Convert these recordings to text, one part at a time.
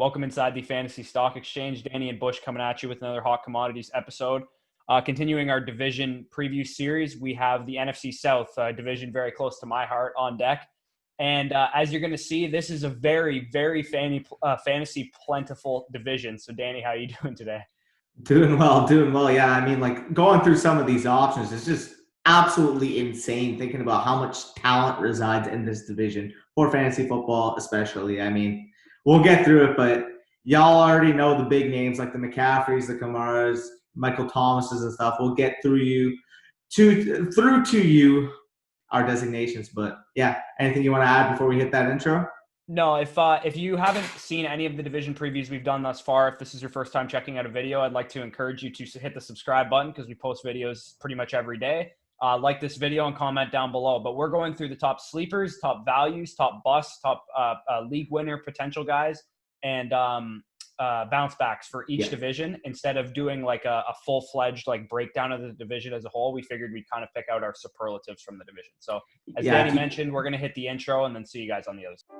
Welcome inside the Fantasy Stock Exchange. Danny and Bush coming at you with another Hot Commodities episode. Continuing our division preview series, we have the NFC South division very close to my heart on deck. And as you're going to see, this is a very, very fantasy plentiful division. So, Danny, how are you doing today? Doing well. Yeah, I mean, like going through some of these options is just absolutely insane thinking about how much talent resides in this division for fantasy football, especially. I mean, we'll get through it, but y'all already know the big names like the McCaffreys, the Kamaras, Michael Thomases and stuff. We'll get through to you our designations. But yeah, anything you want to add before we hit that intro? No, if you haven't seen any of the division previews we've done thus far, if this is your first time checking out a video, I'd like to encourage you to hit the subscribe button because we post videos pretty much every day. Like this video and comment down below. But we're going through the top sleepers, top values, top busts, top league winner potential guys, and bounce backs for each division. Instead of doing like a full-fledged like breakdown of the division as a whole, we figured we'd kind of pick out our superlatives from the division. So as Danny mentioned, we're going to hit the intro and then see you guys on the other side.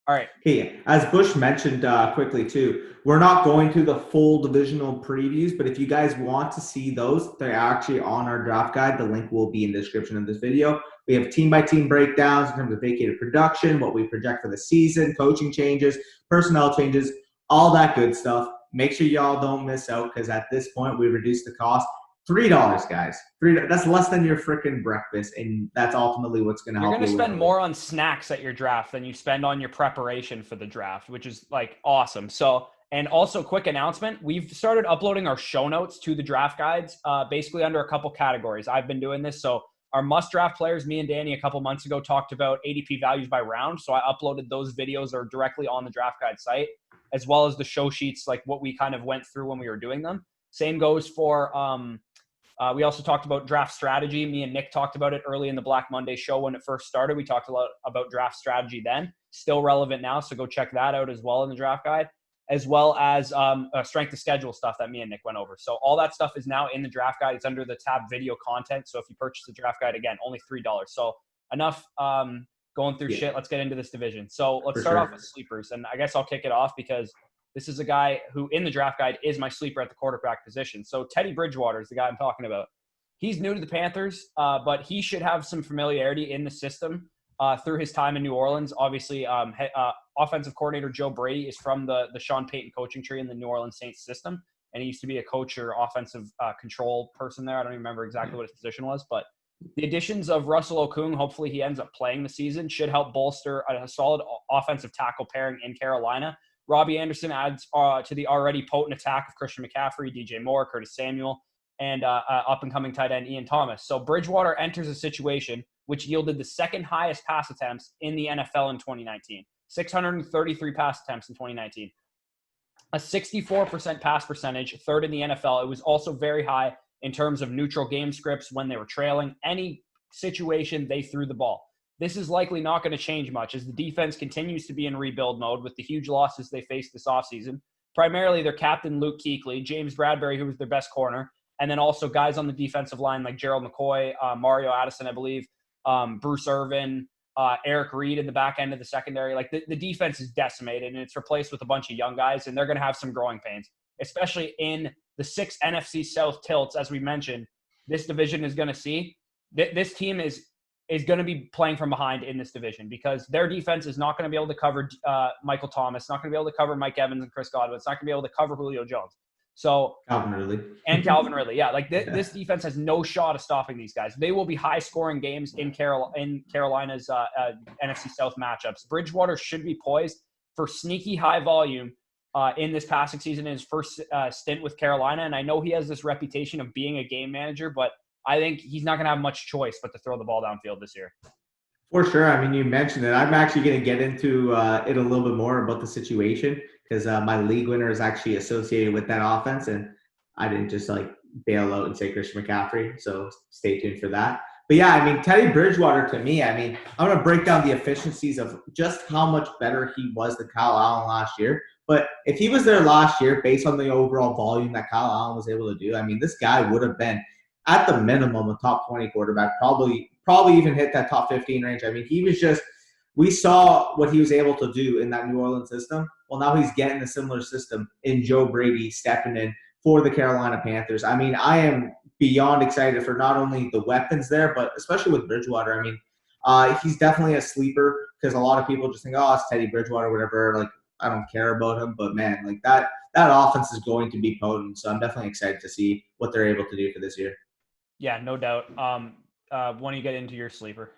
All right. Hey, as Bush mentioned quickly too, we're not going through the full divisional previews, but if you guys want to see those, they're actually on our draft guide. The link will be in the description of this video. We have team-by-team breakdowns in terms of vacated production, what we project for the season, coaching changes, personnel changes, all that good stuff. Make sure y'all don't miss out because at this point, we reduced the cost. $3, guys. That's less than your freaking breakfast, and that's ultimately what's going to help you. You're going to spend more on snacks at your draft than you spend on your preparation for the draft, which is like awesome. So, and also quick announcement, we've started uploading our show notes to the draft guides, basically under a couple categories. I've been doing this. So our must draft players, me and Danny a couple months ago talked about ADP values by round. So I uploaded those videos are directly on the draft guide site, as well as the show sheets, like what we kind of went through when we were doing them. Same goes for, we also talked about draft strategy. Me and Nick talked about it early in the Black Monday show when it first started. We talked a lot about draft strategy then. Still relevant now, so go check that out as well in the draft guide, as well as strength of schedule stuff that me and Nick went over. So all that stuff is now in the draft guide. It's under the tab video content. So if you purchase the draft guide, again, only $3. So enough going through shit. Let's get into this division. So let's start off with sleepers. And I guess I'll kick it off because this is a guy who in the draft guide is my sleeper at the quarterback position. So Teddy Bridgewater is the guy I'm talking about. He's new to the Panthers, but he should have some familiarity in the system through his time in New Orleans. Obviously, offensive coordinator Joe Brady is from the Sean Payton coaching tree in the New Orleans Saints system. And he used to be a coach or offensive control person there. I don't even remember exactly what his position was. But the additions of Russell Okung, hopefully he ends up playing the season, should help bolster a solid offensive tackle pairing in Carolina. Robbie Anderson adds to the already potent attack of Christian McCaffrey, DJ Moore, Curtis Samuel, and up-and-coming tight end Ian Thomas. So Bridgewater enters a situation which yielded the second highest pass attempts in the NFL in 2019. 633 pass attempts in 2019. A 64% pass percentage, third in the NFL. It was also very high in terms of neutral game scripts when they were trailing. Any situation, they threw the ball. This is likely not going to change much as the defense continues to be in rebuild mode with the huge losses they faced this offseason. Primarily their captain, Luke Kuechly, James Bradbury, who was their best corner, and then also guys on the defensive line like Gerald McCoy, Mario Addison, I believe, Bruce Irvin, Eric Reed in the back end of the secondary. Like the defense is decimated, and it's replaced with a bunch of young guys, and they're going to have some growing pains, especially in the 6 NFC South tilts, as we mentioned. This division is going to see. This team is going to be playing from behind in this division because their defense is not going to be able to cover Michael Thomas, not going to be able to cover Mike Evans and Chris Godwin. It's not going to be able to cover Julio Jones. So Calvin Ridley. And Calvin Ridley. Yeah, like this defense has no shot of stopping these guys. They will be high-scoring games in Carolina's NFC South matchups. Bridgewater should be poised for sneaky high volume in this passing season in his first stint with Carolina. And I know he has this reputation of being a game manager, but I think he's not going to have much choice but to throw the ball downfield this year. For sure. I mean, you mentioned it. I'm actually going to get into it a little bit more about the situation because my league winner is actually associated with that offense, and I didn't just like bail out and say Christian McCaffrey. So stay tuned for that. But yeah, I mean, Teddy Bridgewater to me, I mean, I'm going to break down the efficiencies of just how much better he was than Kyle Allen last year. But if he was there last year, based on the overall volume that Kyle Allen was able to do, I mean, this guy would have been at the minimum a top 20 quarterback, probably even hit that top 15 range. I mean, he was just we saw what he was able to do in that New Orleans system. Well, now he's getting a similar system in Joe Brady stepping in for the Carolina Panthers. I mean, I am beyond excited for not only the weapons there, but especially with Bridgewater. I mean, he's definitely a sleeper because a lot of people just think, oh, it's Teddy Bridgewater, whatever. Like, I don't care about him. But, man, like that offense is going to be potent. So I'm definitely excited to see what they're able to do for this year. Yeah, no doubt. Why don't you get into your sleeper?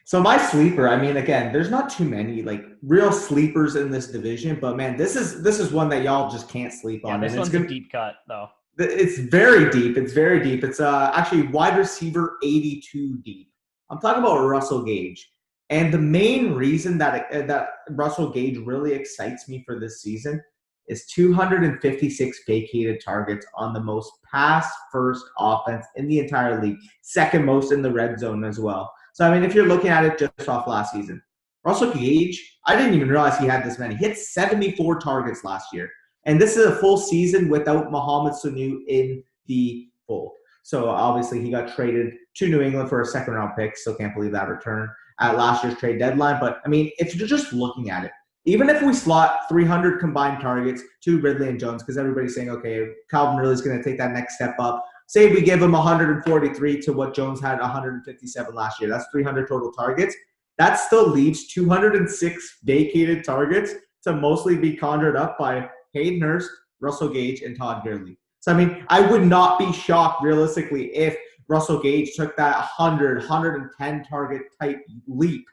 So my sleeper, I mean, again, there's not too many like real sleepers in this division, but man, this is one that y'all just can't sleep on. This one's a deep cut, though. It's very deep. It's very deep. It's actually wide receiver 82 deep. I'm talking about Russell Gage, and the main reason that Russell Gage really excites me for this season is 256 vacated targets on the most pass-first offense in the entire league, second most in the red zone as well. So, I mean, if you're looking at it just off last season, Russell Gage, I didn't even realize he had this many. He had 74 targets last year. And this is a full season without Mohamed Sanu in the fold. So, obviously, he got traded to New England for a second-round pick. Still can't believe that return at last year's trade deadline. But, I mean, if you're just looking at it, even if we slot 300 combined targets to Ridley and Jones, because everybody's saying, okay, Calvin Ridley's going to take that next step up. Say we give him 143 to what Jones had 157 last year. That's 300 total targets. That still leaves 206 vacated targets to mostly be conjured up by Hayden Hurst, Russell Gage, and Todd Gurley. So, I mean, I would not be shocked realistically if Russell Gage took that 110 target type leap.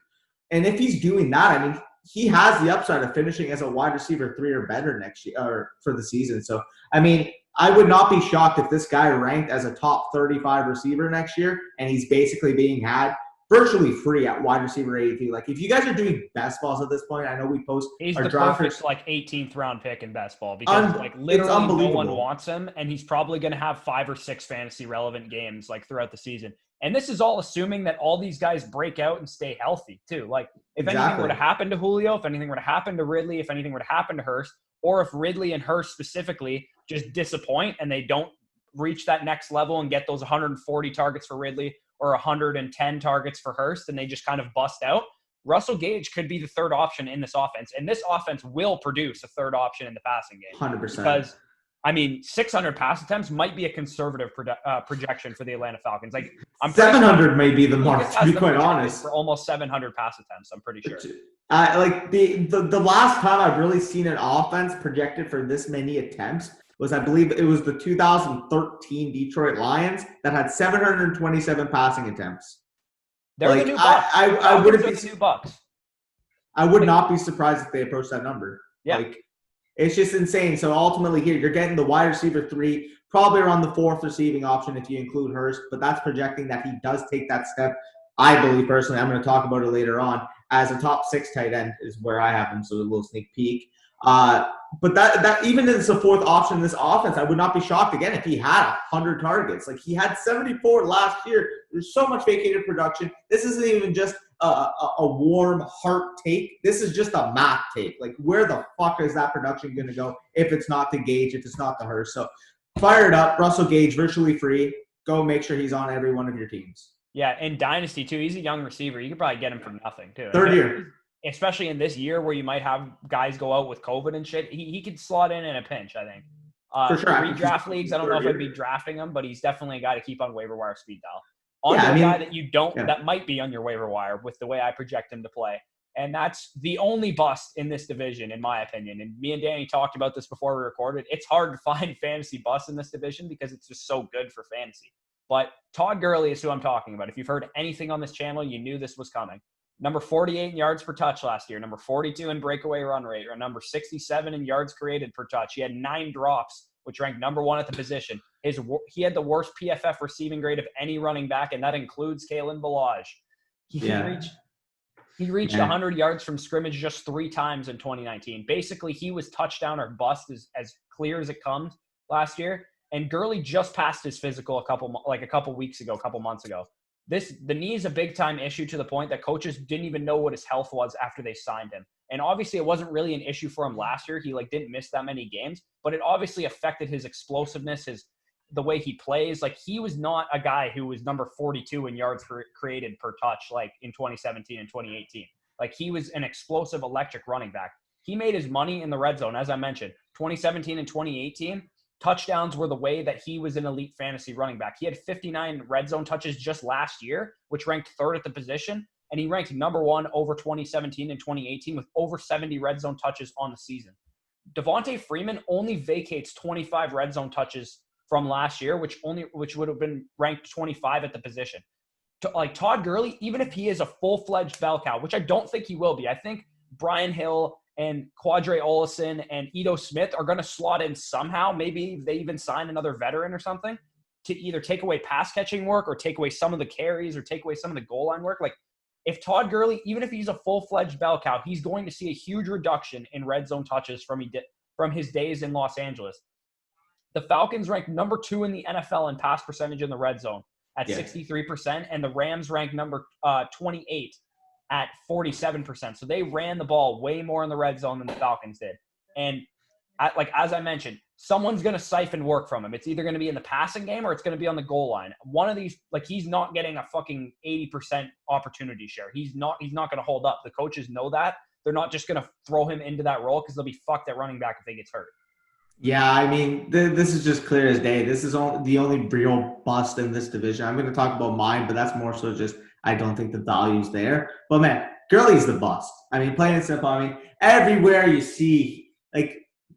And if he's doing that, I mean, he has the upside of finishing as a wide receiver 3 or better next year or for the season. So, I mean, I would not be shocked if this guy ranked as a top 35 receiver next year and he's basically being had virtually free at wide receiver 82. Like, if you guys are doing best balls at this point, I know we post he's our the drafters. Perfect, like, 18th round pick in best ball because like literally no one wants him, and he's probably going to have 5 or 6 fantasy relevant games like throughout the season. And this is all assuming that all these guys break out and stay healthy too. Like, if anything were to happen to Julio, if anything were to happen to Ridley, if anything were to happen to Hurst, or if Ridley and Hurst specifically just disappoint and they don't reach that next level and get those 140 targets for Ridley or 110 targets for Hurst and they just kind of bust out, Russell Gage could be the third option in this offense. And this offense will produce a third option in the passing game. 100%. Because, I mean, 600 pass attempts might be a conservative projection for the Atlanta Falcons. Like, I'm 700 sure may be the mark, to be quite honest. For almost 700 pass attempts, I'm pretty sure. Like the last time I've really seen an offense projected for this many attempts was, I believe it was the 2013 Detroit Lions that had 727 passing attempts. They're like, the new Bucks. I wouldn't be the new Bucks. I would not be surprised if they approach that number. Yeah. Like, it's just insane. So ultimately here, you're getting the wide receiver 3, probably around the 4th receiving option if you include Hurst, but that's projecting that he does take that step. I believe personally, I'm going to talk about it later on, as a top 6 tight end is where I have him, so a little sneak peek. But that even as a 4th option in this offense, I would not be shocked again if he had 100 targets. Like, he had 74 last year. There's so much vacated production. This isn't even just a warm heart take. This is just a math take. Like, where the fuck is that production going to go if it's not the Gage, if it's not the Hurst? So fire it up. Russell Gage, virtually free. Go make sure he's on every one of your teams. Yeah, in Dynasty, too. He's a young receiver. You could probably get him for nothing, too. Third year. Especially in this year where you might have guys go out with COVID and shit. He could slot in a pinch, I think. For sure. Redraft leagues, I don't know if I'd be drafting him, but he's definitely a guy to keep on waiver wire speed dial. Guy that you don't, that might be on your waiver wire with the way I project him to play. And that's the only bust in this division, in my opinion. And me and Danny talked about this before we recorded. It's hard to find fantasy busts in this division because it's just so good for fantasy. But Todd Gurley is who I'm talking about. If you've heard anything on this channel, you knew this was coming. Number 48 in yards per touch last year. Number 42 in breakaway run rate. Or number 67 in yards created per touch. He had 9 drops, which ranked number 1 at the position. He had the worst PFF receiving grade of any running back, and that includes Kalen Ballage. He reached 100 yards from scrimmage just 3 times in 2019. Basically, he was touchdown or bust as clear as it comes last year. And Gurley just passed his physical a couple months ago. the knee is a big time issue to the point that coaches didn't even know what his health was after they signed him. And obviously it wasn't really an issue for him last year. He didn't miss that many games, but it obviously affected his explosiveness, the way he plays. He was not a guy who was number 42 in yards created per touch, in 2017 and 2018. He was an explosive electric running back. He made his money in the red zone. As I mentioned, 2017 and 2018, touchdowns were the way that he was an elite fantasy running back. He had 59 red zone touches just last year, which ranked third at the position. And he ranked number 1 over 2017 and 2018 with over 70 red zone touches on the season. Devontae Freeman only vacates 25 red zone touches from last year, which would have been ranked 25 at the position. Todd Gurley, even if he is a full-fledged bell cow, which I don't think he will be, I think Brian Hill and Quadre Olison and Ito Smith are going to slot in somehow. Maybe they even sign another veteran or something to either take away pass-catching work or take away some of the carries or take away some of the goal line work. If Todd Gurley, even if he's a full-fledged bell cow, he's going to see a huge reduction in red zone touches from his days in Los Angeles. The Falcons ranked number 2 in the NFL in pass percentage in the red zone at 63%, and the Rams ranked number 28 at 47%. So they ran the ball way more in the red zone than the Falcons did. And as I mentioned, someone's going to siphon work from him. It's either going to be in the passing game or it's going to be on the goal line. One of these, he's not getting a fucking 80% opportunity share. He's not going to hold up. The coaches know that. They're not just going to throw him into that role because they'll be fucked at running back if he gets hurt. Yeah, I mean, this is just clear as day. This is the only real bust in this division. I'm going to talk about mine, but that's more so just I don't think the value's there. But, man, Gurley's the bust. I mean, plain and simple. I mean, everywhere you see,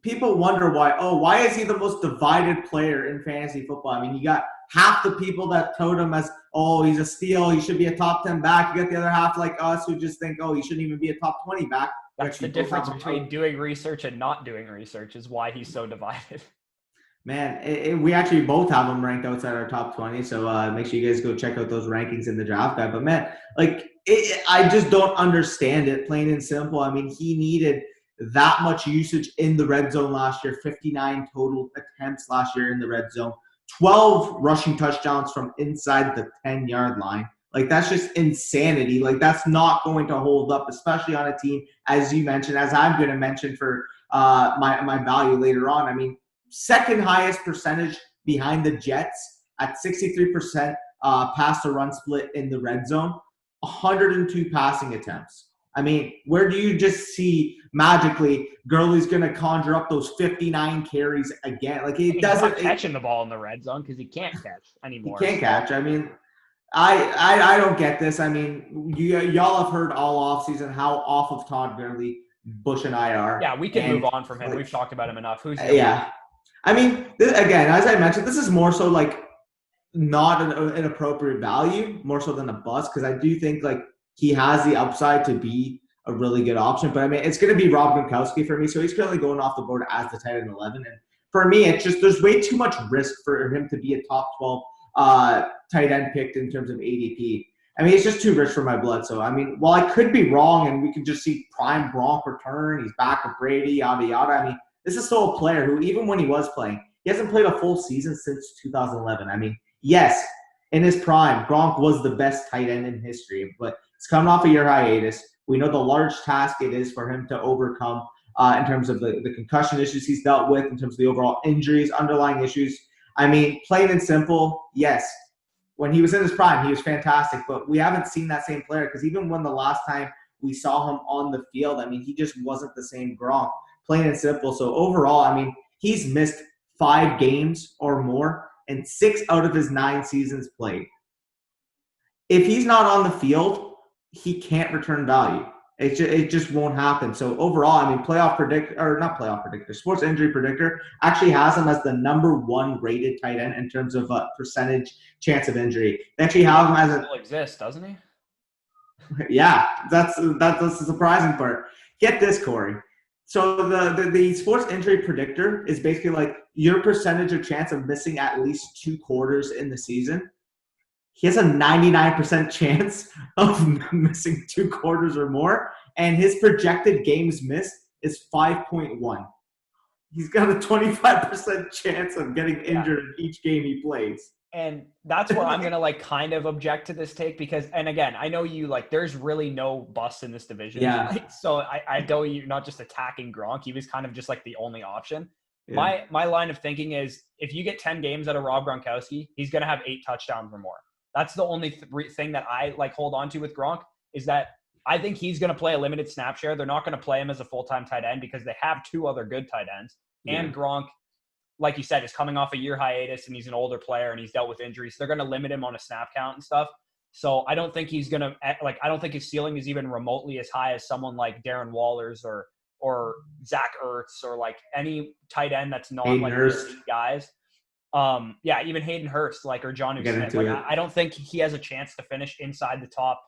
people wonder why is he the most divided player in fantasy football? I mean, you got half the people that told him as, he's a steal, he should be a top 10 back. You got the other half like us who just think, he shouldn't even be a top 20 back. That's the difference between doing research and not doing research is why he's so divided. Man, we actually both have him ranked outside our top 20, so make sure you guys go check out those rankings in the draft guide. But, man, I just don't understand it, plain and simple. I mean, he needed that much usage in the red zone last year, 59 total attempts last year in the red zone, 12 rushing touchdowns from inside the 10-yard line. That's just insanity. That's not going to hold up, especially on a team, as you mentioned, as I'm going to mention for my value later on. I mean, second highest percentage behind the Jets at 63% pass to run split in the red zone, 102 passing attempts. I mean, where do you just see magically Gurley's going to conjure up those 59 carries again? He's not catching the ball in the red zone because he can't catch anymore. He can't catch. I mean, I don't get this. I mean, y'all have heard all offseason how off of Todd Gurley Bush and I are. Yeah, we can move on from him. We've talked about him enough. I mean, again, as I mentioned, this is more so not an appropriate value, more so than a bust, because I do think he has the upside to be a really good option. But I mean, it's going to be Rob Gronkowski for me, so he's currently going off the board as the tight end 11. And for me, it's just there's way too much risk for him to be a top 12 tight end picked in terms of ADP. I mean, it's just too rich for my blood. So, I mean, while I could be wrong and we could just see prime Gronk return, he's back with Brady, yada, yada. I mean, this is still a player who, even when he was playing, he hasn't played a full season since 2011. I mean, yes, in his prime, Gronk was the best tight end in history, but it's coming off a year hiatus. We know the large task it is for him to overcome in terms of the concussion issues he's dealt with, in terms of the overall injuries, underlying issues. I mean, plain and simple, yes. When he was in his prime, he was fantastic, but we haven't seen that same player because even when the last time we saw him on the field, I mean, he just wasn't the same Gronk, plain and simple. So overall, I mean, he's missed 5 games or more in 6 out of his 9 seasons played. If he's not on the field, he can't return value. It just won't happen. So overall, I mean, Sports Injury Predictor actually has him as the number 1 rated tight end in terms of percentage chance of injury. They actually have him as still exists, doesn't he? Yeah, that's the surprising part. Get this, Corey. So the Sports Injury Predictor is basically your percentage of chance of missing at least 2 quarters in the season. He has a 99% chance of missing 2 quarters or more, and his projected games missed is 5.1. He's got a 25% chance of getting injured in each game he plays. And that's where I'm gonna like kind of object to this take because, and again, I know you like there's really no busts in this division. Yeah. Like, so I know you're not just attacking Gronk. He was kind of just like the only option. Yeah. My line of thinking is if you get 10 games out of Rob Gronkowski, he's gonna have 8 touchdowns or more. That's the only thing that I like hold on to with Gronk is that I think he's gonna play a limited snap share. They're not gonna play him as a full-time tight end because they have 2 other good tight ends. And Gronk, like you said, is coming off a year hiatus and he's an older player and he's dealt with injuries. So they're going to limit him on a snap count and stuff. So I don't think he's going to like, I don't think his ceiling is even remotely as high as someone like Darren Waller's or Zach Ertz or like any tight end that's not Hayden like Hurst. these guys. Yeah, even Hayden Hurst, like, or Jonnu Smith. Like, I don't think he has a chance to finish inside the top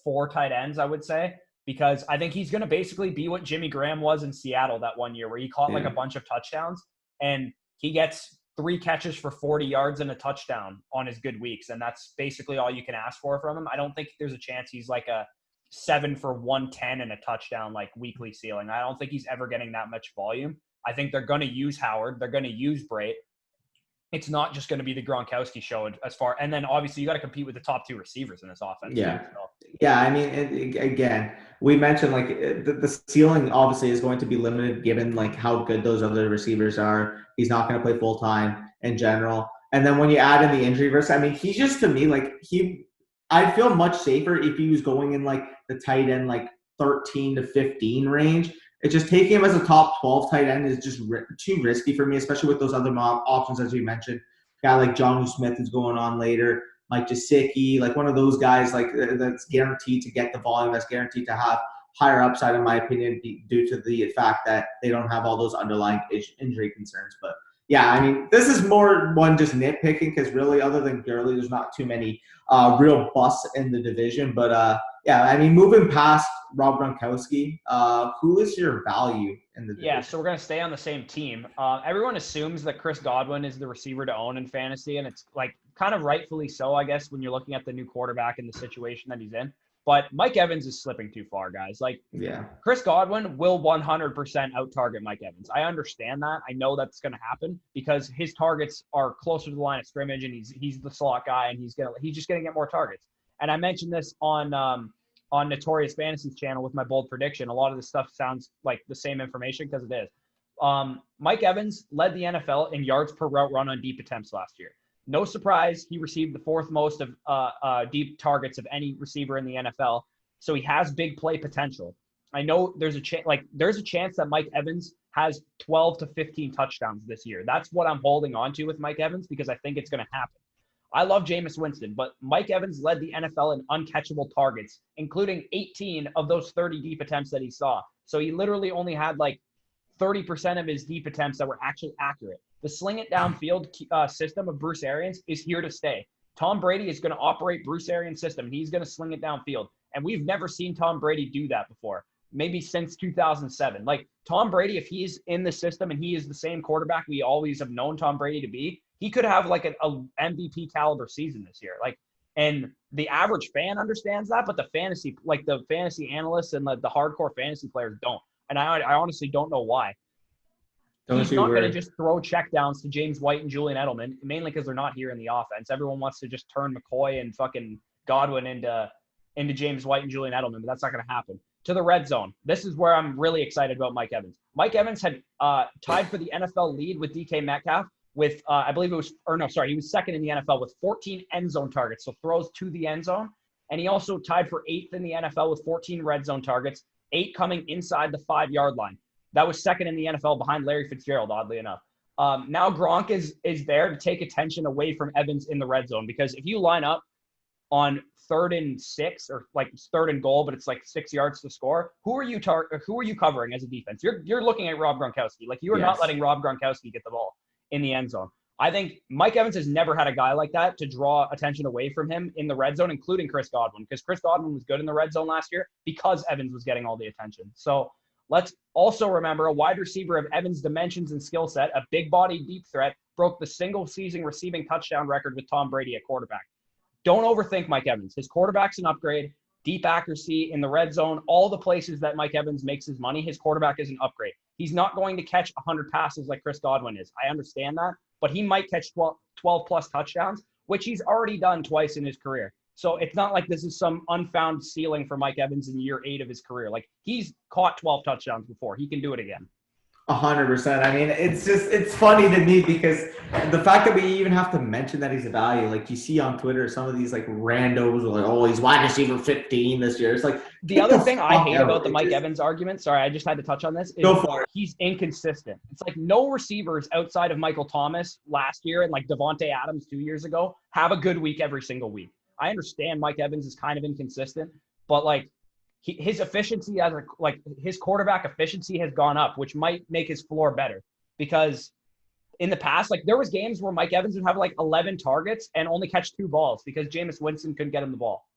4 tight ends, I would say, because I think he's going to basically be what Jimmy Graham was in Seattle that one year where he caught like a bunch of touchdowns. And he gets 3 catches for 40 yards and a touchdown on his good weeks. And that's basically all you can ask for from him. I don't think there's a chance he's like a 7 for 110 and a touchdown, like weekly ceiling. I don't think he's ever getting that much volume. I think they're going to use Howard. They're going to use Brait. It's not just going to be the Gronkowski show as far. And then obviously you got to compete with the top 2 receivers in this offense. Yeah. Too, so. Yeah. I mean, again, we mentioned like the ceiling obviously is going to be limited given like how good those other receivers are. He's not going to play full time in general. And then when you add in the injury risk, I mean, he just, to me, like I'd feel much safer if he was going in like the tight end, like 13 to 15 range. It's just taking him as a top 12 tight end is just too risky for me, especially with those other options, as we mentioned. A guy like Jonnu Smith is going on later, Mike Gesicki, like one of those guys like that's guaranteed to get the volume, that's guaranteed to have higher upside, in my opinion, due to the fact that they don't have all those underlying injury concerns. But yeah, I mean, this is more one just nitpicking because really, other than Gurley, there's not too many real busts in the division. But yeah, I mean, moving past Rob Gronkowski, who is your value in the division? Yeah, so we're going to stay on the same team. Everyone assumes that Chris Godwin is the receiver to own in fantasy, and it's like kind of rightfully so, I guess, when you're looking at the new quarterback and the situation that he's in. But Mike Evans is slipping too far, guys. Like, yeah, Chris Godwin will 100% out-target Mike Evans. I understand that. I know that's going to happen because his targets are closer to the line of scrimmage, and he's the slot guy, and he's just going to get more targets. And I mentioned this on Notorious Fantasy's channel with my bold prediction. A lot of this stuff sounds like the same information because it is. Mike Evans led the NFL in yards per route run on deep attempts last year. No surprise, he received the 4th most of deep targets of any receiver in the NFL. So he has big play potential. I know there's a chance that Mike Evans has 12 to 15 touchdowns this year. That's what I'm holding on to with Mike Evans because I think it's going to happen. I love Jameis Winston, but Mike Evans led the NFL in uncatchable targets, including 18 of those 30 deep attempts that he saw. So he literally only had like 30% of his deep attempts that were actually accurate. The sling it downfield system of Bruce Arians is here to stay. Tom Brady is going to operate Bruce Arians' system. He's going to sling it downfield. And we've never seen Tom Brady do that before, maybe since 2007. Like, Tom Brady, if he's in the system and he is the same quarterback we always have known Tom Brady to be, he could have like a MVP caliber season this year. Like, and the average fan understands that, but the fantasy analysts and the hardcore fantasy players don't. And I honestly don't know why. He's not going to just throw checkdowns to James White and Julian Edelman, mainly because they're not here in the offense. Everyone wants to just turn McCoy and fucking Godwin into James White and Julian Edelman, but that's not going to happen. To the red zone. This is where I'm really excited about Mike Evans. Mike Evans had tied for the NFL lead with DK Metcalf with, he was second in the NFL with 14 end zone targets, so throws to the end zone. And he also tied for 8th in the NFL with 14 red zone targets, 8 coming inside the 5-yard line. That was second in the NFL behind Larry Fitzgerald, oddly enough. Now Gronk is there to take attention away from Evans in the red zone, because if you line up on 3rd and 6 or like 3rd and goal, but it's like 6 yards to score, who are you covering as a defense? You're looking at Rob Gronkowski. Like, you are not letting Rob Gronkowski get the ball in the end zone. I think Mike Evans has never had a guy like that to draw attention away from him in the red zone, including Chris Godwin, because Chris Godwin was good in the red zone last year because Evans was getting all the attention. So let's also remember a wide receiver of Evans' dimensions and skill set, a big-body deep threat, broke the single-season receiving touchdown record with Tom Brady at quarterback. Don't overthink Mike Evans. His quarterback's an upgrade, deep accuracy in the red zone, all the places that Mike Evans makes his money, his quarterback is an upgrade. He's not going to catch 100 passes like Chris Godwin is. I understand that, but he might catch 12-plus touchdowns which he's already done twice in his career. So it's not like this is some unfound ceiling for Mike Evans in year 8 of his career. Like, he's caught 12 touchdowns before. He can do it again. 100%. I mean, it's funny to me because the fact that we even have to mention that he's a value, like you see on Twitter, some of these like randos are like, oh, he's wide receiver 15 this year. It's like the other thing I hate about the Mike Evans argument, sorry, I just had to touch on this, is he's inconsistent. It's like no receivers outside of Michael Thomas last year and like Devontae Adams 2 years ago have a good week every single week. I understand Mike Evans is kind of inconsistent, but like his efficiency his quarterback efficiency has gone up, which might make his floor better, because in the past, like there was games where Mike Evans would have like 11 targets and only catch 2 balls because Jameis Winston couldn't get him the ball.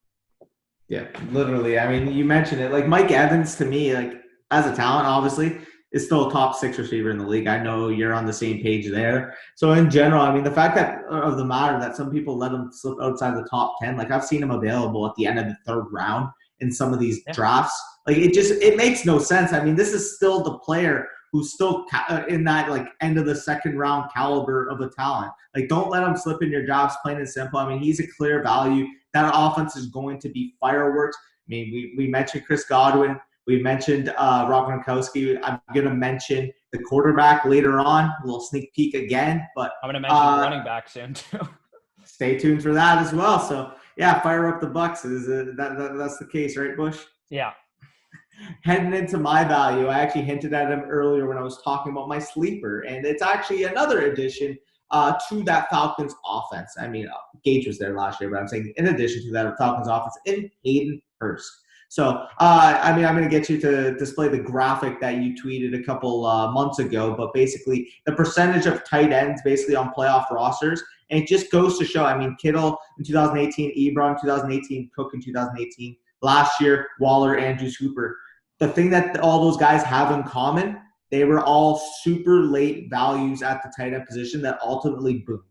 Yeah, literally. I mean, you mentioned it. Like Mike Evans, to me, like as a talent, obviously, is still a top 6 receiver in the league. I know you're on the same page there. So in general, I mean, the fact that of the matter that some people let him slip outside the top 10, like I've seen him available at the end of the 3rd round in some of these drafts. Like it makes no sense. I mean, this is still the player who's still in that like end of the 2nd round caliber of a talent. Like, don't let him slip in your drafts, plain and simple. I mean, he's a clear value. That offense is going to be fireworks. I mean, we mentioned Chris Godwin. We mentioned Rob Gronkowski. I'm going to mention the quarterback later on, a little sneak peek again. But I'm going to mention the running back soon too. Stay tuned for that as well. So, yeah, fire up the Bucks. That's the case, right, Bush? Yeah. Heading into my value, I actually hinted at him earlier when I was talking about my sleeper, and it's actually another addition to that Falcons offense. I mean, Gage was there last year, but I'm saying in addition to that Falcons offense, in Hayden Hurst. So, I mean, I'm going to get you to display the graphic that you tweeted a couple months ago, but basically the percentage of tight ends basically on playoff rosters. And it just goes to show, I mean, Kittle in 2018, Ebron in 2018, Cook in 2018, last year, Waller, Andrews, Hooper. The thing that all those guys have in common, they were all super late values at the tight end position that ultimately boomed.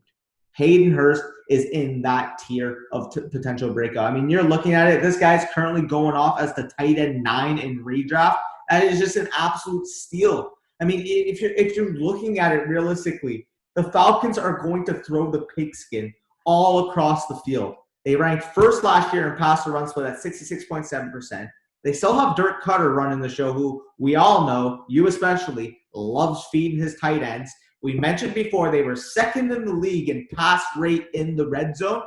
Hayden Hurst is in that tier of potential breakout. I mean, you're looking at it. This guy's currently going off as the tight end 9 in redraft. That is just an absolute steal. I mean, if you're looking at it realistically, the Falcons are going to throw the pigskin all across the field. They ranked 1st last year in pass to run split at 66.7%. They still have Dirk Cutter running the show, who we all know, you especially, loves feeding his tight ends. We mentioned before they were 2nd in the league in pass rate in the red zone,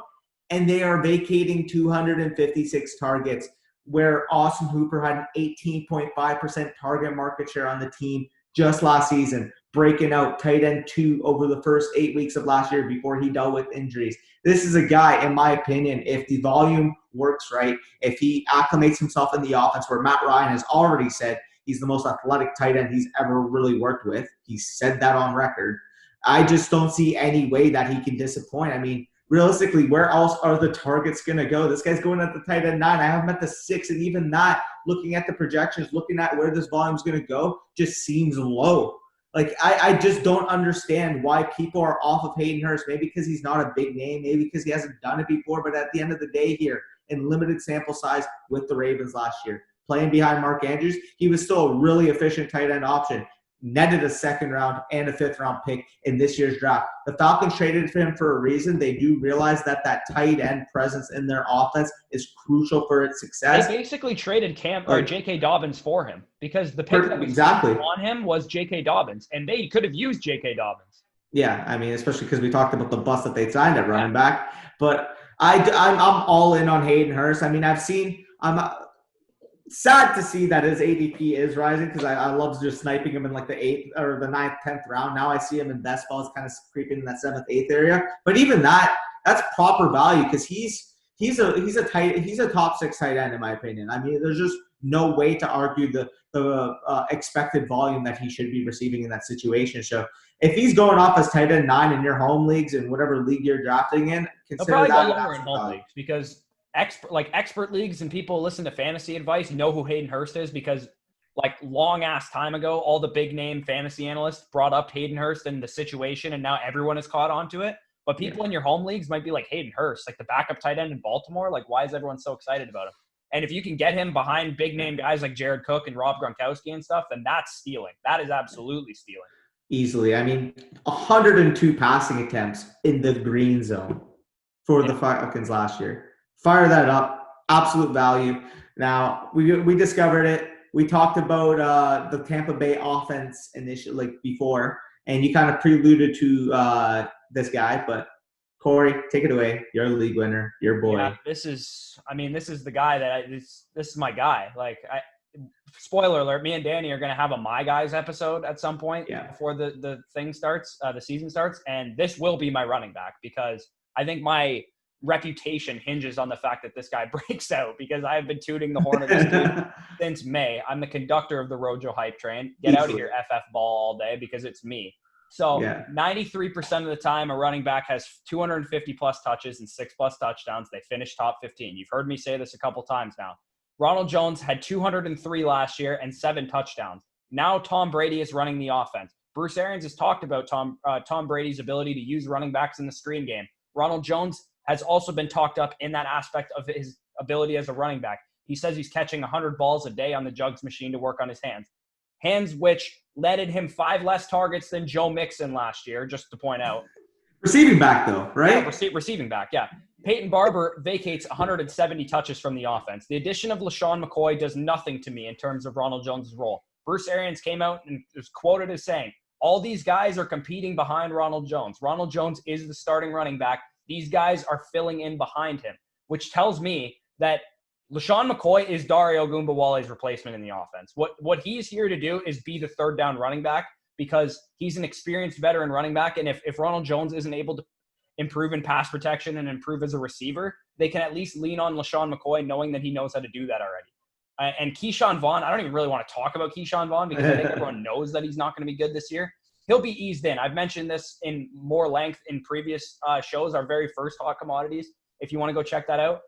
and they are vacating 256 targets, where Austin Hooper had an 18.5% target market share on the team just last season, breaking out tight end 2 over the first 8 weeks of last year before he dealt with injuries. This is a guy, in my opinion, if the volume works right, if he acclimates himself in the offense, where Matt Ryan has already said he's the most athletic tight end he's ever really worked with. He said that on record. I just don't see any way that he can disappoint. I mean, realistically, where else are the targets going to go? This guy's going at the tight end 9. I have him at the 6, and even that, looking at the projections, looking at where this volume is going to go, just seems low. Like, I just don't understand why people are off of Hayden Hurst. Maybe because he's not a big name, maybe because he hasn't done it before, but at the end of the day here, in limited sample size with the Ravens last year, playing behind Mark Andrews, he was still a really efficient tight end option. Netted a 2nd round and a 5th round pick in this year's draft. The Falcons traded for him for a reason. They do realize that tight end presence in their offense is crucial for its success. They basically traded J.K. Dobbins for him, because the pick that was on him was J.K. Dobbins, and they could have used J.K. Dobbins. Yeah, I mean, especially because we talked about the bust that they signed at running back. But I'm all in on Hayden Hurst. I mean, I'm sad to see that his ADP is rising, because I love just sniping him in like the 8th or the 9th, 10th round. Now I see him in best balls kind of creeping in that 7th, 8th area. But even that's proper value, because he's a top 6 tight end in my opinion. I mean, there's just no way to argue the expected volume that he should be receiving in that situation. So if he's going off as tight end 9 in your home leagues and whatever league you're drafting in, consider that. He'll probably go lower in home leagues, because expert leagues and people who listen to fantasy advice know who Hayden Hurst is, because like long ass time ago, all the big name fantasy analysts brought up Hayden Hurst and the situation, and now everyone has caught on to it. But people in your home leagues might be like, Hayden Hurst, like the backup tight end in Baltimore, like why is everyone so excited about him? And if you can get him behind big name guys like Jared Cook and Rob Gronkowski and stuff, then that's stealing. That is absolutely stealing. Easily. I mean, 102 passing attempts in the green zone for the Falcons last year. Fire that up. Absolute value. Now, we discovered it. We talked about the Tampa Bay offense initially before, and you kind of preluded to this guy, but Corey, take it away. You're a league winner. Your boy. Yeah, this is the guy that this is my guy. Like, spoiler alert, me and Danny are going to have a My Guys episode at some point before the thing starts, the season starts. And this will be my running back because I think my reputation hinges on the fact that this guy breaks out, because I have been tooting the horn of this dude since May. I'm the conductor of the Rojo hype train. Get out of here, FF ball all day, because it's me. So 93% of the time, a running back has 250 plus touches and 6 plus touchdowns. They finish top 15. You've heard me say this a couple times now. Ronald Jones had 203 last year and 7 touchdowns. Now Tom Brady is running the offense. Bruce Arians has talked about Tom Brady's ability to use running backs in the screen game. Ronald Jones has also been talked up in that aspect of his ability as a running back. He says he's catching 100 balls a day on the jugs machine to work on his hands. Hands which netted him 5 less targets than Joe Mixon last year, just to point out. Receiving back, though, right? Yeah, receiving back, yeah. Peyton Barber vacates 170 touches from the offense. The addition of LaShawn McCoy does nothing to me in terms of Ronald Jones' role. Bruce Arians came out and was quoted as saying, all these guys are competing behind Ronald Jones. Ronald Jones is the starting running back. These guys are filling in behind him, which tells me that LaShawn McCoy is Dario Gumbawale's replacement in the offense. What he's here to do is be the third down running back, because he's an experienced veteran running back. And if Ronald Jones isn't able to improve in pass protection and improve as a receiver, they can at least lean on LaShawn McCoy, knowing that he knows how to do that already. And Keyshawn Vaughn, I don't even really want to talk about Keyshawn Vaughn, because I think everyone knows that he's not going to be good this year. He'll be eased in. I've mentioned this in more length in previous shows, our very first Hot Commodities, if you want to go check that out.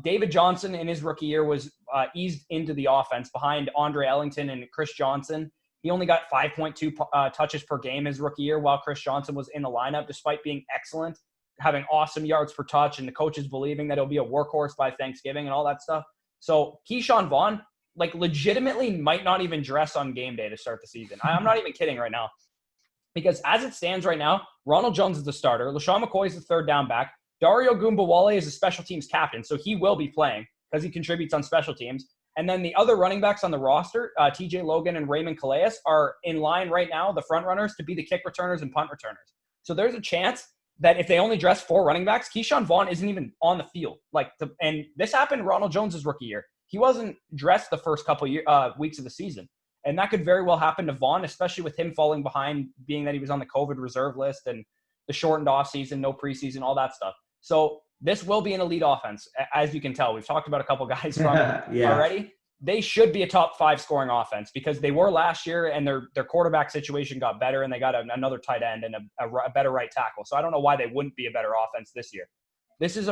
David Johnson in his rookie year was eased into the offense behind Andre Ellington and Chris Johnson. He only got 5.2 touches per game his rookie year, while Chris Johnson was in the lineup, despite being excellent, having awesome yards per touch, and the coaches believing that he'll be a workhorse by Thanksgiving and all that stuff. So Keyshawn Vaughn, like, legitimately might not even dress on game day to start the season. I'm not even kidding right now. Because as it stands right now, Ronald Jones is the starter. LaShawn McCoy is the third down back. Dario Gumbawale is a special teams captain, so he will be playing because he contributes on special teams. And then the other running backs on the roster, TJ Logan and Raymond Calais, are in line right now, the front runners, to be the kick returners and punt returners. So there's a chance that if they only dress 4 running backs, Keyshawn Vaughn isn't even on the field. And this happened Ronald Jones' rookie year. He wasn't dressed the first couple weeks of the season. And that could very well happen to Vaughn, especially with him falling behind, being that he was on the COVID reserve list and the shortened offseason, no preseason, all that stuff. So this will be an elite offense, as you can tell. We've talked about a couple guys from it already. They should be a top 5 scoring offense, because they were last year, and their quarterback situation got better, and they got another tight end and a better right tackle. So I don't know why they wouldn't be a better offense this year. This is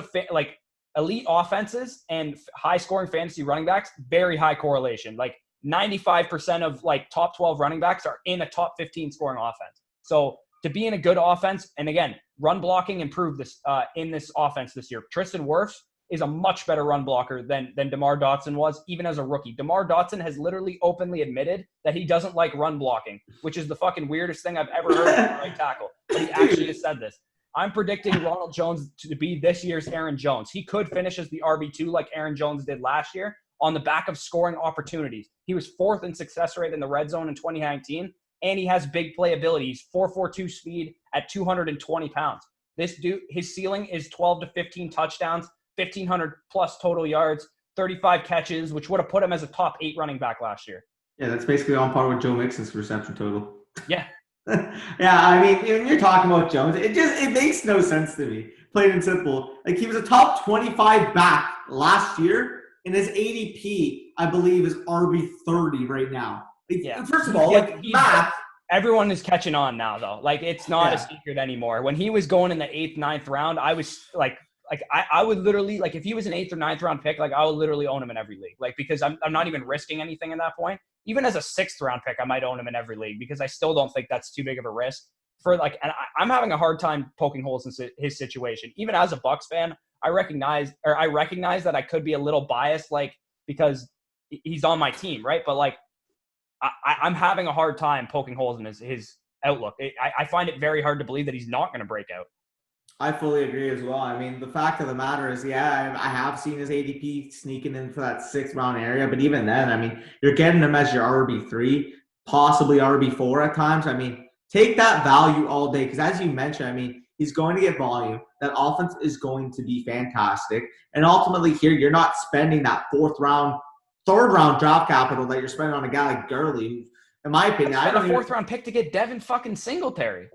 elite offenses and high scoring fantasy running backs, very high correlation. 95% of top 12 running backs are in a top 15 scoring offense. So to be in a good offense, and again, run blocking improved this in this offense this year. Tristan Wirfs is a much better run blocker than DeMar Dotson was, even as a rookie. DeMar Dotson has literally openly admitted that he doesn't like run blocking, which is the fucking weirdest thing I've ever heard from a right tackle. But he actually has said this. I'm predicting Ronald Jones to be this year's Aaron Jones. He could finish as the RB2 like Aaron Jones did last year, on the back of scoring opportunities. He was 4th in success rate in the red zone in 2019, and he has big playability. He's 4.42 speed at 220 pounds. This dude, his ceiling is 12 to 15 touchdowns, 1,500 plus total yards, 35 catches, which would have put him as a top 8 running back last year. Yeah, that's basically on par with Joe Mixon's reception total. Yeah. Yeah, I mean, when you're talking about Jones, it makes no sense to me, plain and simple. He was a top 25 back last year, and his ADP, I believe, is RB30 right now. First of all, math. Everyone is catching on now, though. It's not a secret anymore. When he was going in the 8th, 9th round, I was I would literally, if he was an 8th or 9th round pick, I would literally own him in every league. Because I'm not even risking anything at that point. Even as a 6th round pick, I might own him in every league, because I still don't think that's too big of a risk. And I'm having a hard time poking holes in his situation. Even as a Bucs fan, I recognize that I could be a little biased, because he's on my team, right? But I'm having a hard time poking holes in his outlook. I find it very hard to believe that he's not going to break out. I fully agree as well. I mean, the fact of the matter is, yeah, I have seen his ADP sneaking in for that 6th round area, but even then, I mean, you're getting him as your RB3, possibly RB4 at times. I mean, take that value all day because, as you mentioned, I mean, he's going to get volume. That offense is going to be fantastic, and ultimately, here you're not spending that 4th round, 3rd round draft capital that you're spending on a guy like Gurley. In my opinion, I don't a even 4th-round pick to get Devin fucking Singletary.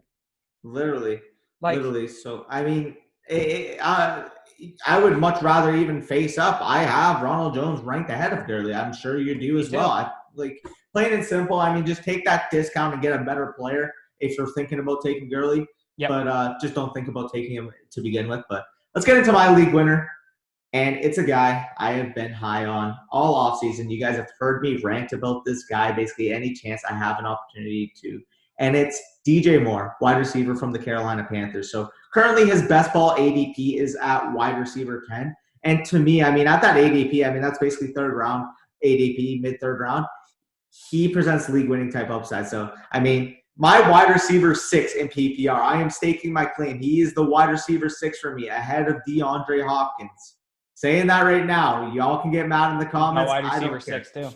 literally. Like, Literally. So, I mean, I would much rather even face up. I have Ronald Jones ranked ahead of Gurley. I'm sure you do as well. Like, plain and simple, I mean, just take that discount and get a better player if you're thinking about taking Gurley. Yep. But just don't think about taking him to begin with. But let's get into my league winner. And it's a guy I have been high on all offseason. You guys have heard me rant about this guy basically any chance I have an opportunity to. And it's DJ Moore, wide receiver from the Carolina Panthers. So currently his best ball ADP is at wide receiver 10. And to me, I mean, at that ADP, I mean, that's basically 3rd round ADP, mid-3rd round. He presents league-winning type upside. So, I mean, my wide receiver 6 in PPR, I am staking my claim. He is the wide receiver 6 for me, ahead of DeAndre Hopkins. Saying that right now, y'all can get mad in the comments. My wide receiver 6 too.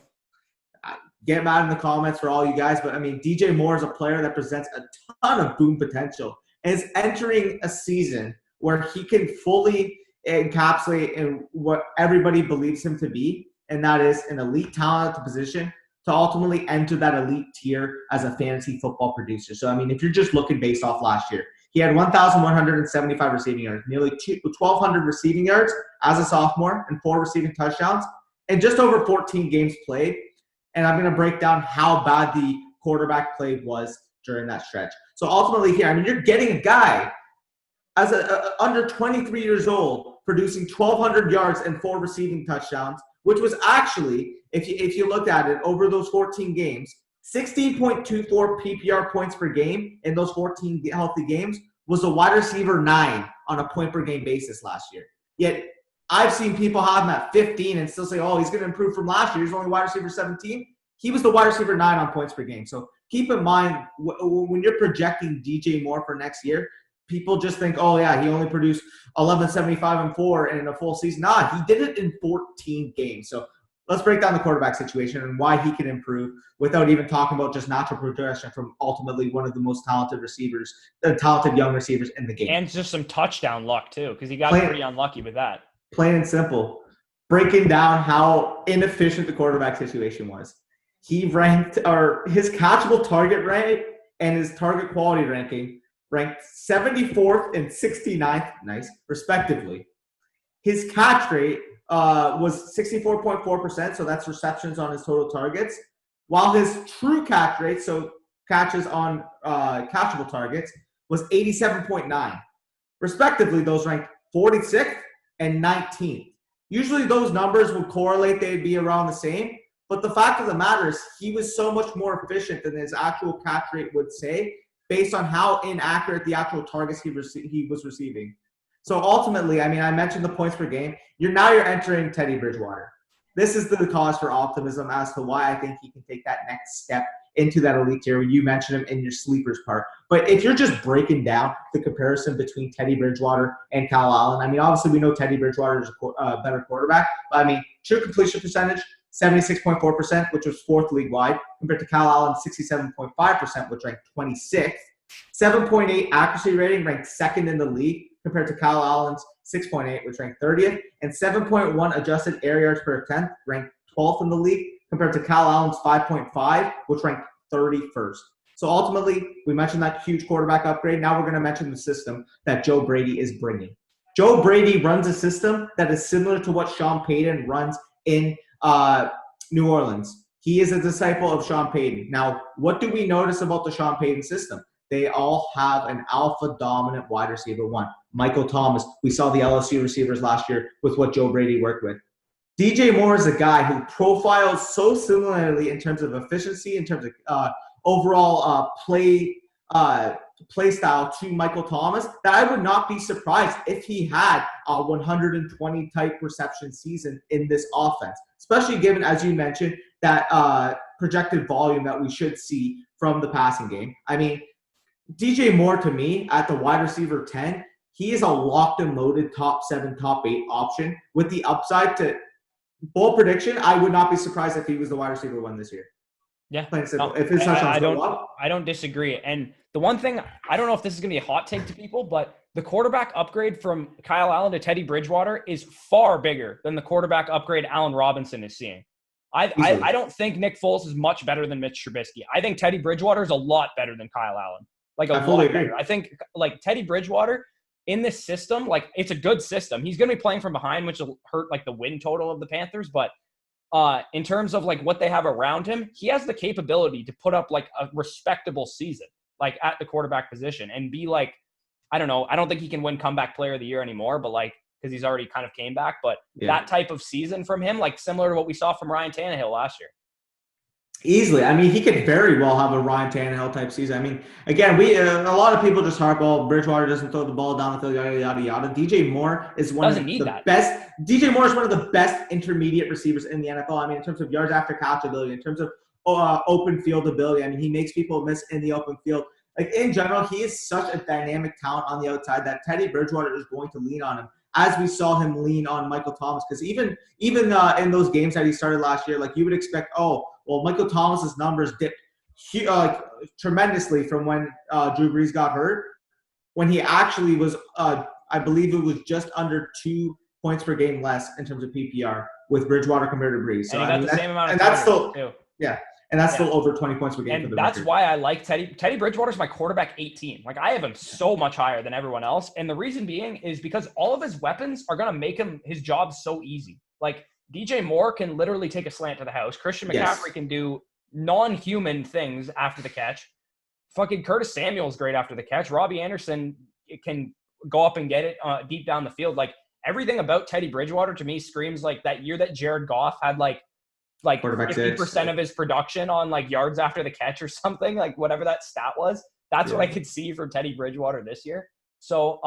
Get mad in the comments for all you guys, but I mean, DJ Moore is a player that presents a ton of boom potential and is entering a season where he can fully encapsulate in what everybody believes him to be, and that is an elite talent at the position to ultimately enter that elite tier as a fantasy football producer. So, I mean, if you're just looking based off last year, he had 1,175 receiving yards, nearly 1,200 receiving yards as a sophomore and 4 receiving touchdowns, and just over 14 games played. And I'm going to break down how bad the quarterback play was during that stretch. So ultimately here, I mean, you're getting a guy as under 23 years old producing 1,200 yards and 4 receiving touchdowns, which was actually, if you looked at it over those 14 games, 16.24 PPR points per game in those 14 healthy games was a wide receiver 9 on a point per game basis last year. Yet I've seen people have him at 15 and still say, oh, he's going to improve from last year. He's only wide receiver 17. He was the wide receiver 9 on points per game. So keep in mind, when you're projecting DJ Moore for next year, people just think, oh, yeah, he only produced 1175 and 4 in a full season. Nah, he did it in 14 games. So let's break down the quarterback situation and why he can improve without even talking about just natural progression from ultimately one of the most talented receivers, talented young receivers in the game. And just some touchdown luck, too, because he got pretty unlucky with that. Plain and simple, breaking down how inefficient the quarterback situation was. He ranked, or his catchable target rate and his target quality ranking ranked 74th and 69th, respectively. His catch rate was 64.4%, so that's receptions on his total targets, while his true catch rate, so catches on catchable targets, was 87.9. Respectively, those ranked 46th and 19th. Usually those numbers would correlate, they'd be around the same, but the fact of the matter is he was so much more efficient than his actual catch rate would say based on how inaccurate the actual targets he was receiving. So ultimately, I mean, I mentioned the points per game. You're entering Teddy Bridgewater. This is the cause for optimism as to why I think he can take that next step into that elite tier. You mentioned him in your sleepers part. But if you're just breaking down the comparison between Teddy Bridgewater and Kyle Allen, I mean, obviously we know Teddy Bridgewater is a better quarterback. But I mean, true completion percentage, 76.4%, which was 4th league-wide, compared to Kyle Allen's 67.5%, which ranked 26th. 7.8 accuracy rating, ranked 2nd in the league, compared to Kyle Allen's 6.8, which ranked 30th, and 7.1 adjusted air yards per attempt, ranked 12th in the league, compared to Kyle Allen's 5.5, which ranked 31st. So ultimately, we mentioned that huge quarterback upgrade. Now we're going to mention the system that Joe Brady is bringing. Joe Brady runs a system that is similar to what Sean Payton runs in New Orleans. He is a disciple of Sean Payton. Now, what do we notice about the Sean Payton system? They all have an alpha dominant wide receiver 1. Michael Thomas. We saw the LSU receivers last year with what Joe Brady worked with. DJ Moore is a guy who profiles so similarly in terms of efficiency, in terms of overall play style to Michael Thomas, that I would not be surprised if he had a 120 type reception season in this offense, especially given, as you mentioned, that projected volume that we should see from the passing game. I mean, DJ Moore, to me, at the wide receiver 10, he is a locked and loaded top 7, top 8 option with the upside to bold prediction. I would not be surprised if he was the wide receiver 1 this year. Yeah. Plain and simple. No, If his touchdowns go up. I don't disagree. And the one thing, I don't know if this is going to be a hot take to people, but the quarterback upgrade from Kyle Allen to Teddy Bridgewater is far bigger than the quarterback upgrade Allen Robinson is seeing. I don't think Nick Foles is much better than Mitch Trubisky. I think Teddy Bridgewater is a lot better than Kyle Allen. Like a lot better. I think like Teddy Bridgewater in this system, like it's a good system. He's going to be playing from behind, which will hurt like the win total of the Panthers. But in terms of like what they have around him, he has the capability to put up like a respectable season, like at the quarterback position and be like, I don't know. I don't think he can win comeback player of the year anymore, but like, because he's already kind of came back, but that type of season from him, like similar to what we saw from Ryan Tannehill last year. Easily. I mean, he could very well have a Ryan Tannehill type season. I mean, again, a lot of people just harp, Bridgewater doesn't throw the ball down the field, yada, yada, yada. DJ Moore is one of the best. DJ Moore is one of the best intermediate receivers in the NFL. I mean, in terms of yards after catch ability, in terms of open field ability. I mean, he makes people miss in the open field. Like in general, he is such a dynamic talent on the outside that Teddy Bridgewater is going to lean on him, as we saw him lean on Michael Thomas. Because even in those games that he started last year, like you would expect, Michael Thomas's numbers dipped tremendously from when Drew Brees got hurt. When he actually was, I believe it was just under 2 points per game less in terms of PPR with Bridgewater compared to Brees. So and he got the same amount of and that's still too. Yeah. And that's still over 20 points per game. And that's why I like Teddy. Teddy Bridgewater's my quarterback 18. Like, I have him so much higher than everyone else. And the reason being is because all of his weapons are going to make his job so easy. Like, DJ Moore can literally take a slant to the house. Christian McCaffrey can do non-human things after the catch. Fucking Curtis Samuel's great after the catch. Robbie Anderson can go up and get it deep down the field. Like, everything about Teddy Bridgewater to me screams like that year that Jared Goff had like 50% of his production on like yards after the catch or something, like whatever that stat was. That's what I could see from Teddy Bridgewater this year. So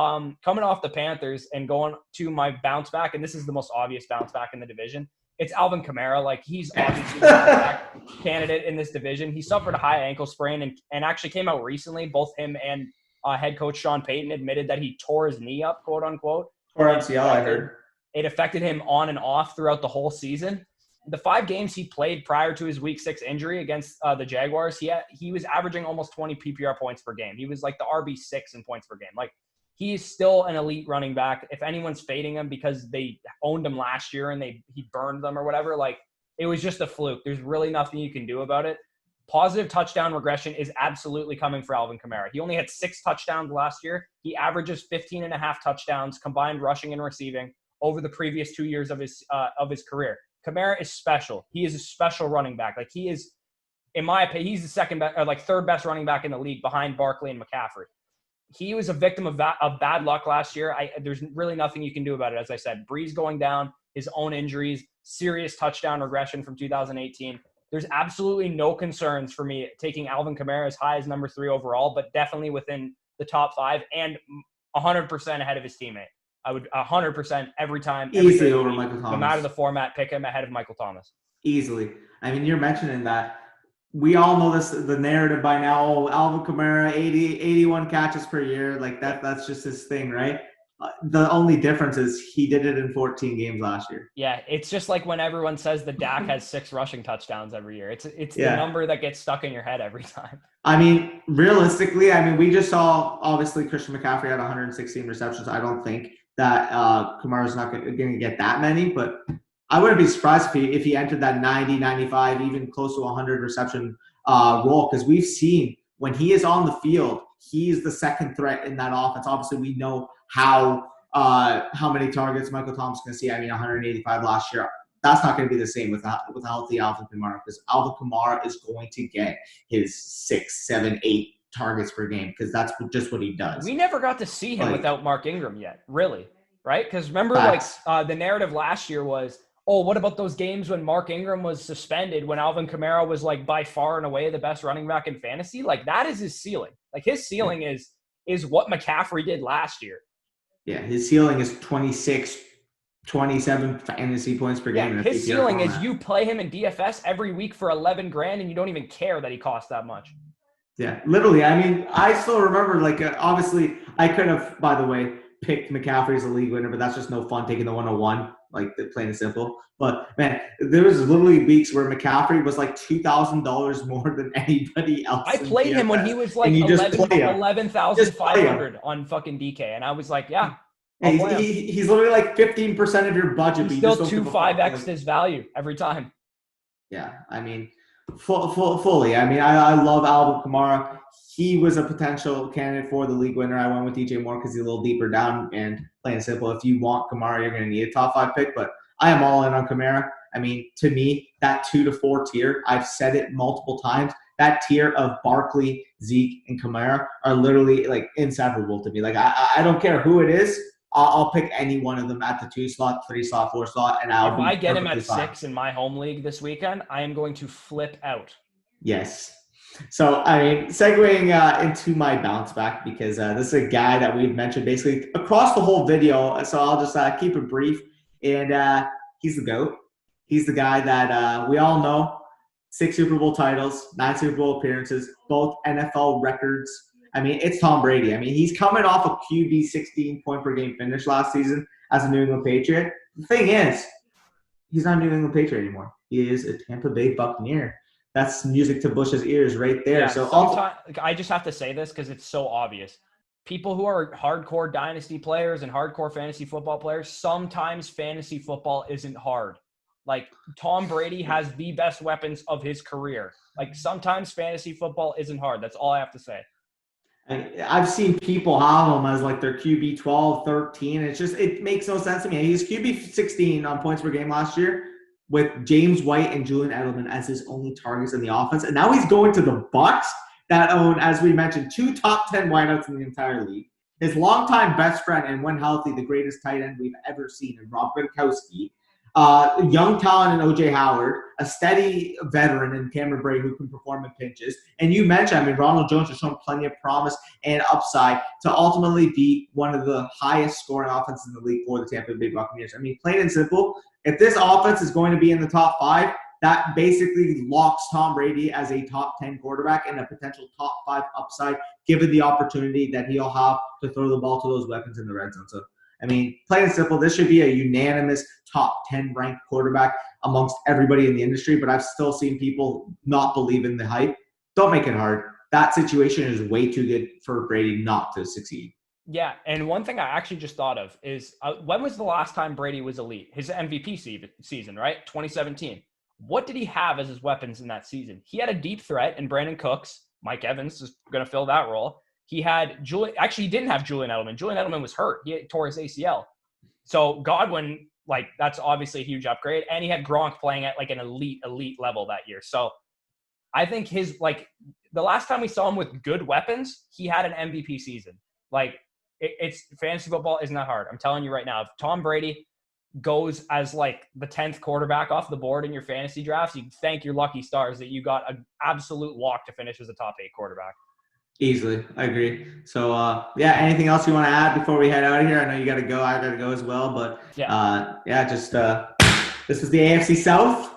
coming off the Panthers and going to my bounce back, and this is the most obvious bounce back in the division, it's Alvin Kamara. Like, he's obviously the bounce back candidate in this division. He suffered a high ankle sprain and actually came out recently. Both him and head coach Sean Payton admitted that he tore his knee up, quote unquote. Or MCL, I heard. It affected him on and off throughout the whole season. The 5 games he played prior to his week 6 injury against the Jaguars, he was averaging almost 20 PPR points per game. He was like the RB6 in points per game. Like, he's still an elite running back. If anyone's fading him because they owned him last year and he burned them or whatever, like, it was just a fluke. There's really nothing you can do about it. Positive touchdown regression is absolutely coming for Alvin Kamara. He only had 6 touchdowns last year. He averages 15.5 touchdowns combined rushing and receiving over the previous 2 years of his career. Kamara is special. He is a special running back. Like, he is, in my opinion, he's the second best, or like third best running back in the league behind Barkley and McCaffrey. He was a victim of bad luck last year. There's really nothing you can do about it. As I said, Breeze going down, his own injuries, serious touchdown regression from 2018. There's absolutely no concerns for me taking Alvin Kamara as high as number 3 overall, but definitely within the top 5 and 100% ahead of his teammate. I would 100% every time. Easily over Michael Thomas. No matter the format, pick him ahead of Michael Thomas. Easily. I mean, you're mentioning that. We all know the narrative by now. Oh, Alvin Kamara, 81 catches per year. Like, that's just his thing, right? The only difference is he did it in 14 games last year. Yeah, it's just like when everyone says the Dak has 6 rushing touchdowns every year. It's the number that gets stuck in your head every time. I mean, realistically, we just saw, obviously, Christian McCaffrey had 116 receptions. I don't think that Kamara's not going to get that many, but I wouldn't be surprised if he entered that 90, 95, even close to 100 reception role, because we've seen when he is on the field, he's the second threat in that offense. Obviously, we know how many targets Michael Thomas can see. 185 last year. That's not going to be the same with a healthy Alvin Kamara, because Alvin Kamara is going to get his 6, 7, 8 targets per game, because that's just what he does. We never got to see him without Mark Ingram yet, really, right? Because remember, the narrative last year was, what about those games when Mark Ingram was suspended, when Alvin Kamara was like by far and away the best running back in fantasy? Like, that is his ceiling. Like, his ceiling is what McCaffrey did last year. Yeah, his ceiling is 26, 27 fantasy points per game. Yeah, his ceiling is you play him in DFS every week for $11,000 and you don't even care that he costs that much. Yeah, literally. I still remember, obviously, I could have, by the way, picked McCaffrey as a league winner, but that's just no fun taking the 101, like plain and simple. But man, there was literally weeks where McCaffrey was like $2,000 more than anybody else. I played him when he was like 11,500 on fucking DK, and I was like, yeah. He's literally like 15% of your budget. He's still 2-5x his value every time. Yeah, I mean, fully. I mean, I love Alvin Kamara. He was a potential candidate for the league winner. I went with DJ Moore because he's a little deeper down, and plain and simple, if you want Kamara, you're going to need a top 5 pick. But I am all in on Kamara. I mean, to me, that 2 to 4 tier, I've said it multiple times. That tier of Barkley, Zeke, and Kamara are literally like inseparable to me. Like I don't care who it is. I'll pick any one of them at the 2 slot, 3 slot, 4 slot, and I'll. If I get him at 6 in my home league this weekend, I am going to flip out. Yes. So, I mean, segueing into my bounce back, because this is a guy that we've mentioned basically across the whole video. So I'll just keep it brief. And he's the GOAT. He's the guy that we all know. 6 Super Bowl titles, 9 Super Bowl appearances, both NFL records. I mean, it's Tom Brady. I mean, he's coming off a QB 16 point per game finish last season as a New England Patriot. The thing is, he's not a New England Patriot anymore. He is a Tampa Bay Buccaneer. That's music to Bush's ears right there. Yeah, so I just have to say this because it's so obvious. People who are hardcore dynasty players and hardcore fantasy football players, sometimes fantasy football isn't hard. Like, Tom Brady has the best weapons of his career. Like, sometimes fantasy football isn't hard. That's all I have to say. I've seen people have him as like their QB 12, 13. It makes no sense to me. He's QB 16 on points per game last year with James White and Julian Edelman as his only targets in the offense. And now he's going to the Bucs that own, as we mentioned, 2 top 10 wideouts in the entire league. His longtime best friend and when healthy, the greatest tight end we've ever seen in Rob Gronkowski. Young talent in O.J. Howard, a steady veteran in Cameron Brate who can perform in pinches. And you mentioned, I mean, Ronald Jones has shown plenty of promise and upside to ultimately be one of the highest scoring offenses in the league for the Tampa Bay Buccaneers. I mean, plain and simple, if this offense is going to be in the top 5, that basically locks Tom Brady as a top 10 quarterback and a potential top 5 upside, given the opportunity that he'll have to throw the ball to those weapons in the red zone. So, I mean, plain and simple, this should be a unanimous top 10 ranked quarterback amongst everybody in the industry, but I've still seen people not believe in the hype. Don't make it hard. That situation is way too good for Brady not to succeed. Yeah, and one thing I actually just thought of is when was the last time Brady was elite? His MVP season, right? 2017. What did he have as his weapons in that season? He had a deep threat in Brandon Cooks. Mike Evans is going to fill that role. He had he didn't have Julian Edelman. Julian Edelman was hurt. He tore his ACL. So Godwin, like, that's obviously a huge upgrade. And he had Gronk playing at like an elite level that year. So I think the last time we saw him with good weapons, he had an MVP season. Like, it's fantasy football isn't that hard. I'm telling you right now, if Tom Brady goes as like the 10th quarterback off the board in your fantasy drafts, you thank your lucky stars that you got an absolute lock to finish as a top 8 quarterback. Easily. I agree. So, anything else you want to add before we head out of here? I know you got to go. I got to go as well. But, this is the AFC South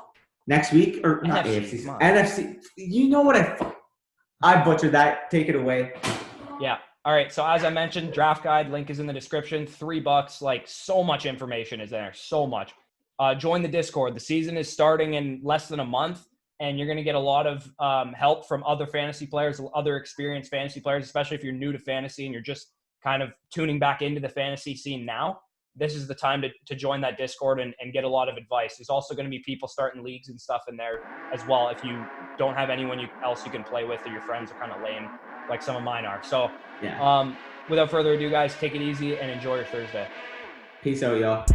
next week. Or not AFC. NFC. You know what I butchered that. Take it away. Yeah. All right. So, as I mentioned, draft guide, link is in the description. $3. Like, so much information is there. So much. Join the Discord. The season is starting in less than a month. And you're going to get a lot of help from other fantasy players, other experienced fantasy players, especially if you're new to fantasy and you're just kind of tuning back into the fantasy scene now. This is the time to join that Discord and get a lot of advice. There's also going to be people starting leagues and stuff in there as well if you don't have anyone else you can play with or your friends are kind of lame like some of mine are. So without further ado, guys, take it easy and enjoy your Thursday. Peace out, y'all.